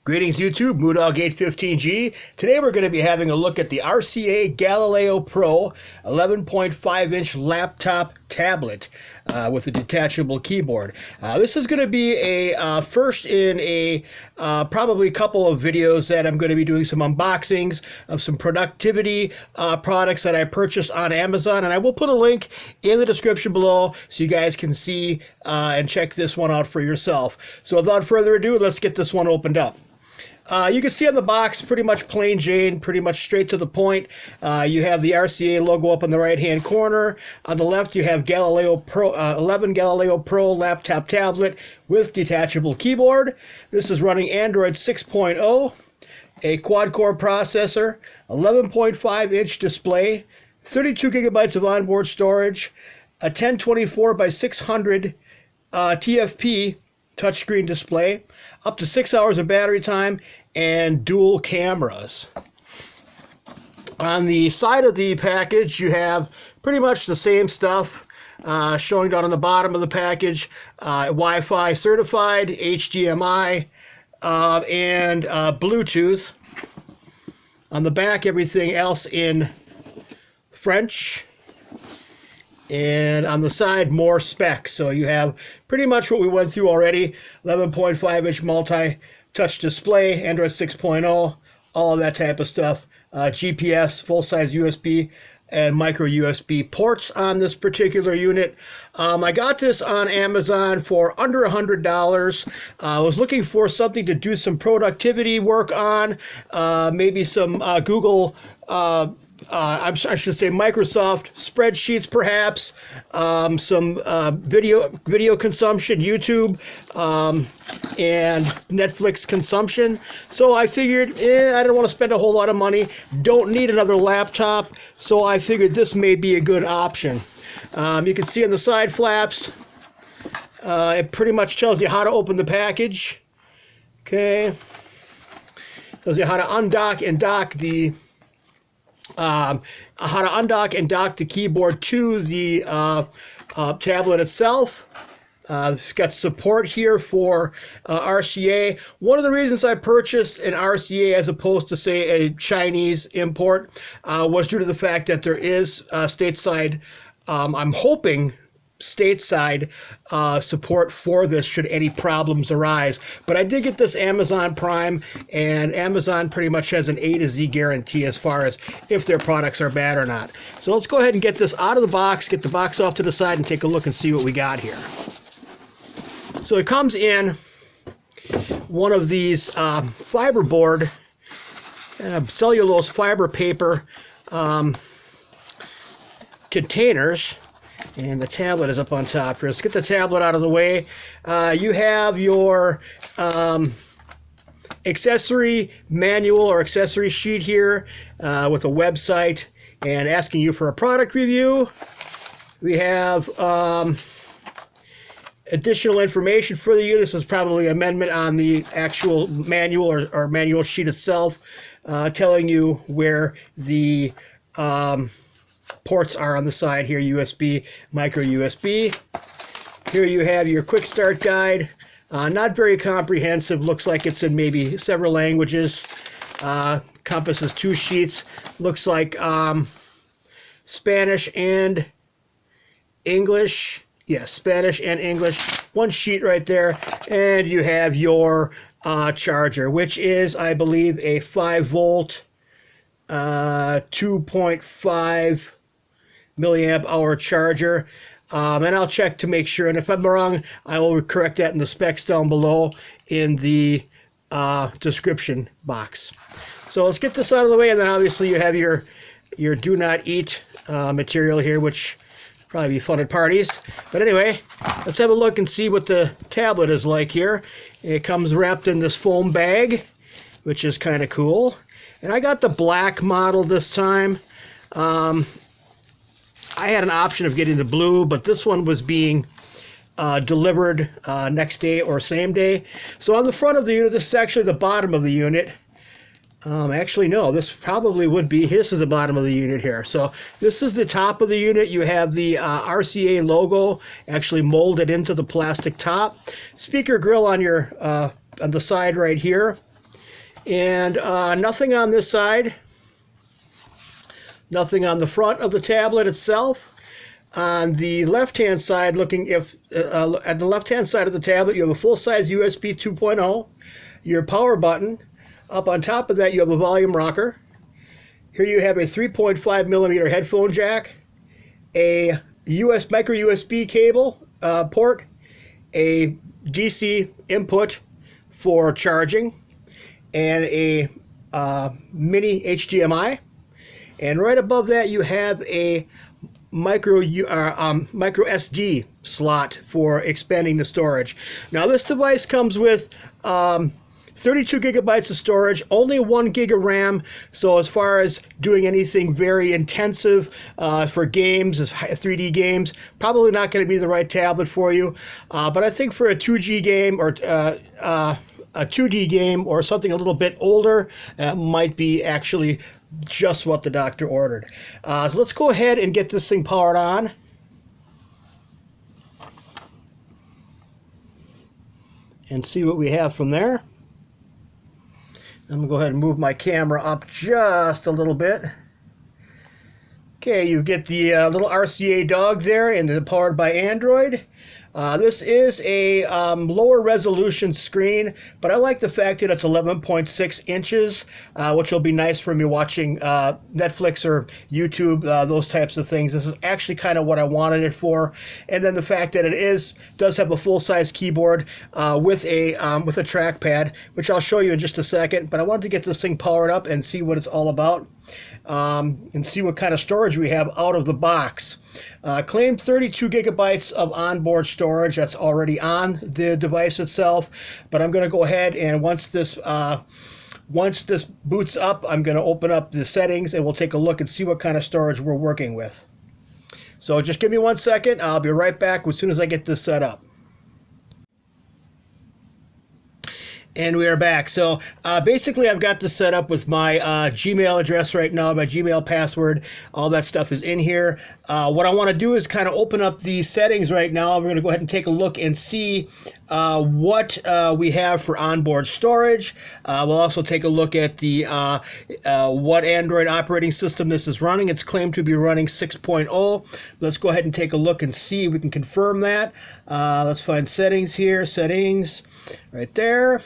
Greetings YouTube, Moodog815G. Today we're going to be having a look at the RCA Galileo Pro 11.5-inch laptop tablet with a detachable keyboard. This is going to be a first in a probably a couple of videos that I'm going to be doing some unboxings of some productivity products that I purchased on Amazon, and I will put a link in the description below so you guys can see and check this one out for yourself. So without further ado, let's get this one opened up. You can see on the box, pretty much plain Jane, pretty much straight to the point. You have the RCA logo up in the right-hand corner. On the left, you have Galileo Pro, 11 Galileo Pro laptop tablet with detachable keyboard. This is running Android 6.0, a quad-core processor, 11.5-inch display, 32 gigabytes of onboard storage, a 1024 by 600 TFP touchscreen display, up to 6 hours of battery time, and dual cameras. On the side of the package, you have pretty much the same stuff showing down on the bottom of the package. Wi-Fi certified, HDMI, and Bluetooth. On the back, everything else in French. And on the side, more specs. So you have pretty much what we went through already. 11.5-inch multi-touch display, Android 6.0, all of that type of stuff. GPS, full-size USB, and micro USB ports on this particular unit. I got this on Amazon for under $100. I was looking for something to do some productivity work on, maybe some Google I should say Microsoft spreadsheets, perhaps, some video consumption, YouTube, and Netflix consumption. So I figured, I don't want to spend a whole lot of money, don't need another laptop, so I figured this may be a good option. You can see on the side flaps, it pretty much tells you how to open the package. Okay, tells you how to undock and dock the keyboard to the tablet itself. It's got support here for RCA. One of the reasons I purchased an RCA as opposed to, say, a Chinese import was due to the fact that there is stateside, I'm hoping, stateside support for this should any problems arise. But I did get this Amazon Prime, and Amazon pretty much has an A to Z guarantee as far as if their products are bad or not. So let's go ahead and get this out of the box, get the box off to the side, and take a look and see what we got here. So it comes in one of these fiberboard, cellulose fiber paper containers. And the tablet is up on top here. Let's get the tablet out of the way. You have your accessory manual or accessory sheet here with a website and asking you for a product review. We have additional information for the unit. This is probably an amendment on the actual manual or manual sheet itself, telling you where the ports are on the side here, USB, micro USB. Here you have your quick start guide. Not very comprehensive, looks like it's in maybe several languages. Encompasses 2 sheets, looks like Spanish and English. Yes, Spanish and English. 1 sheet right there. And you have your charger, which is, I believe, a 5-volt, 2.5 milliamp hour charger, and I'll check to make sure, and if I'm wrong, I will correct that in the specs down below in the description box. So let's get this out of the way, and then obviously you have your do not eat material here, which probably be fun at parties. But anyway, let's have a look and see what the tablet is like here. It comes wrapped in this foam bag, which is kind of cool. And I got the black model this time. I had an option of getting the blue, but this one was being delivered next day or same day. So on the front of the unit, this is actually the bottom of the unit. Actually, no, this probably would be, this is the bottom of the unit here. So this is the top of the unit. You have the RCA logo actually molded into the plastic top. Speaker grill on your on the side right here. And nothing on this side. Nothing on the front of the tablet itself. On the left-hand side, at the left-hand side of the tablet, you have a full-size USB 2.0, your power button. Up on top of that, you have a volume rocker. Here you have a 3.5 millimeter headphone jack, a micro USB cable port, a DC input for charging, and a mini HDMI. And right above that, you have a micro SD slot for expanding the storage. Now, this device comes with 32 gigabytes of storage, only 1 gig of RAM. So as far as doing anything very intensive for games, as 3D games, probably not going to be the right tablet for you. But I think for a 2G game or a 2D game or something a little bit older, might be actually just what the doctor ordered. So let's go ahead and get this thing powered on. And see what we have from there. I'm going to go ahead and move my camera up just a little bit. Okay, you get the little RCA dog there, and they're powered by Android. This is a lower resolution screen, but I like the fact that it's 11.6 inches, which will be nice for me watching Netflix or YouTube, those types of things. This is actually kind of what I wanted it for. And then the fact that it does have a full-size keyboard with a trackpad, which I'll show you in just a second. But I wanted to get this thing powered up and see what it's all about, and see what kind of storage we have out of the box. Claimed 32 gigabytes of onboard storage. That's already on the device itself. But I'm going to go ahead and once this boots up, I'm going to open up the settings and we'll take a look and see what kind of storage we're working with. So just give me 1 second. I'll be right back as soon as I get this set up. And we are back. So basically, I've got this set up with my Gmail address right now, my Gmail password. All that stuff is in here. What I want to do is kind of open up the settings right now. We're going to go ahead and take a look and see what we have for onboard storage. We'll also take a look at the what Android operating system this is running. It's claimed to be running 6.0. Let's go ahead and take a look and see if we can confirm that. Let's find settings here. Settings right there.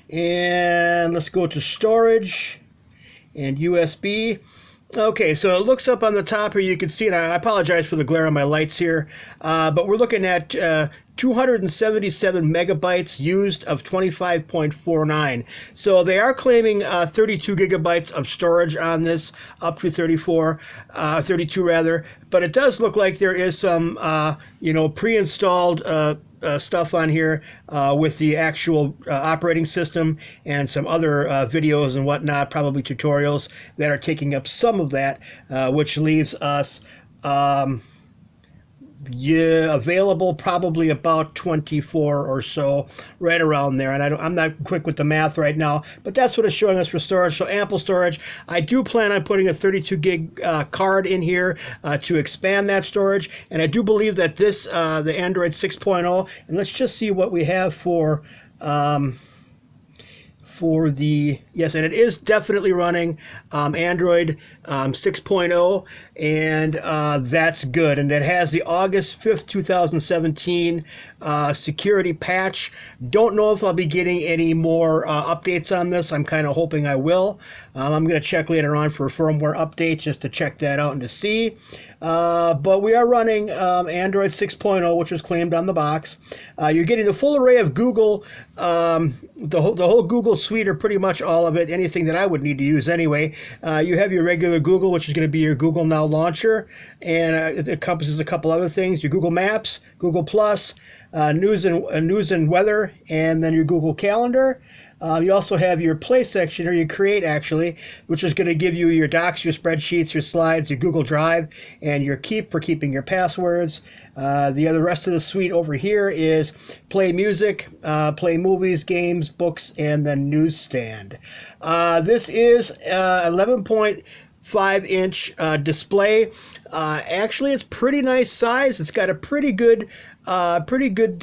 And let's go to storage and USB. Okay, so it looks up on the top here. You can see, and I apologize for the glare on my lights here, but we're looking at 277 megabytes used of 25.49. So they are claiming 32 gigabytes of storage on this, up to 32 rather. But it does look like there is some, pre-installed stuff on here with the actual operating system and some other videos and whatnot, probably tutorials that are taking up some of that, which leaves us available probably about 24 or so, right around there. And I'm not quick with the math right now, but that's what it's showing us for storage. So ample storage. I do plan on putting a 32 gig card in here to expand that storage. And I do believe that this, the Android 6.0, and let's just see what we have for the, yes, and it is definitely running Android 6.0, and that's good. And it has the August 5th, 2017 security patch. Don't know if I'll be getting any more updates on this. I'm kind of hoping I will. I'm going to check later on for a firmware update just to check that out and to see. But we are running Android 6.0, which was claimed on the box. You're getting the full array of Google, the whole Google suite, or pretty much all of it, anything that I would need to use anyway. You have your regular Google, which is going to be your Google Now launcher, and it encompasses a couple other things: your Google Maps, Google Plus, news and weather, and then your Google Calendar. You also have your Play section, or your Create actually, which is going to give you your docs, your spreadsheets, your slides, your Google Drive, and your Keep for keeping your passwords. The rest of the suite over here is Play Music, Play Movies, Games, Books, and the Newsstand. This is 11.5-inch display. Actually, it's pretty nice size. It's got a pretty good pretty good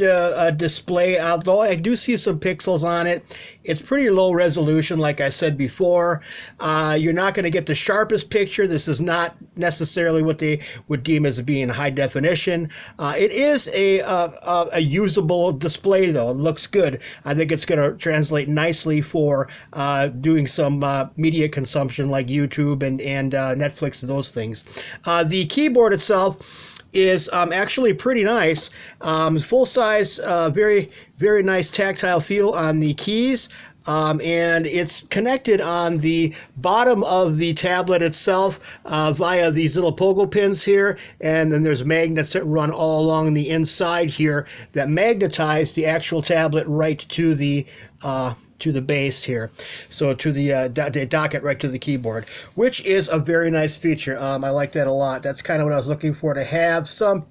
display, although I do see some pixels on it. It's pretty low resolution, like I said before. You're not going to get the sharpest picture. This is not necessarily what they would deem as being high definition. It is a usable display, though. It looks good. I think it's going to translate nicely for doing some media consumption like YouTube and Netflix and those things. The keyboard itself is actually pretty nice. Full size, very nice tactile feel on the keys. And it's connected on the bottom of the tablet itself via these little pogo pins here, and then there's magnets that run all along the inside here that magnetize the actual tablet right to the base here, so to the docket right to the keyboard, which is a very nice feature. I like that a lot. That's kind of what I was looking for, to have some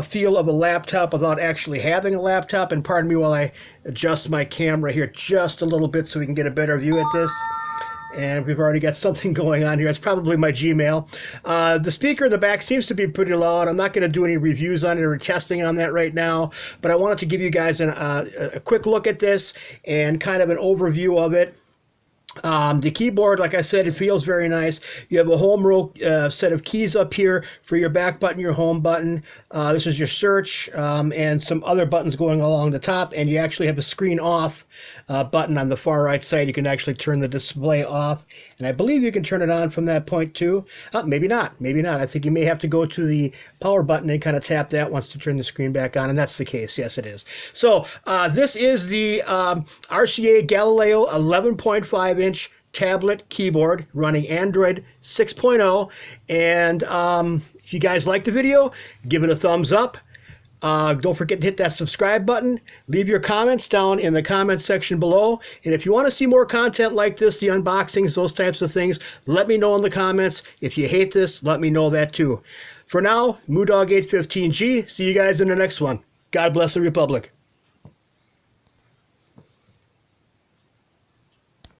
feel of a laptop without actually having a laptop. And pardon me while I adjust my camera here just a little bit so we can get a better view at this. And we've already got something going on here. It's probably my Gmail. The speaker in the back seems to be pretty loud. I'm not going to do any reviews on it or testing on that right now, but I wanted to give you guys a quick look at this and kind of an overview of it. The keyboard, like I said, it feels very nice. You have a home row set of keys up here for your back button, your home button. This is your search and some other buttons going along the top, and you actually have a screen off button on the far right side. You can actually turn the display off, and I believe you can turn it on from that point too. Maybe not. I think you may have to go to the power button and kind of tap that once to turn the screen back on, and that's the case. Yes, it is. So this is the RCA Galileo 11.5 inch tablet keyboard running Android 6.0. And if you guys like the video, give it a thumbs up. Don't forget to hit that subscribe button. Leave your comments down in the comment section below. And if you want to see more content like this, the unboxings, those types of things, let me know in the comments. If you hate this, let me know that too. For now, Moodog815G. See you guys in the next one. God bless the Republic.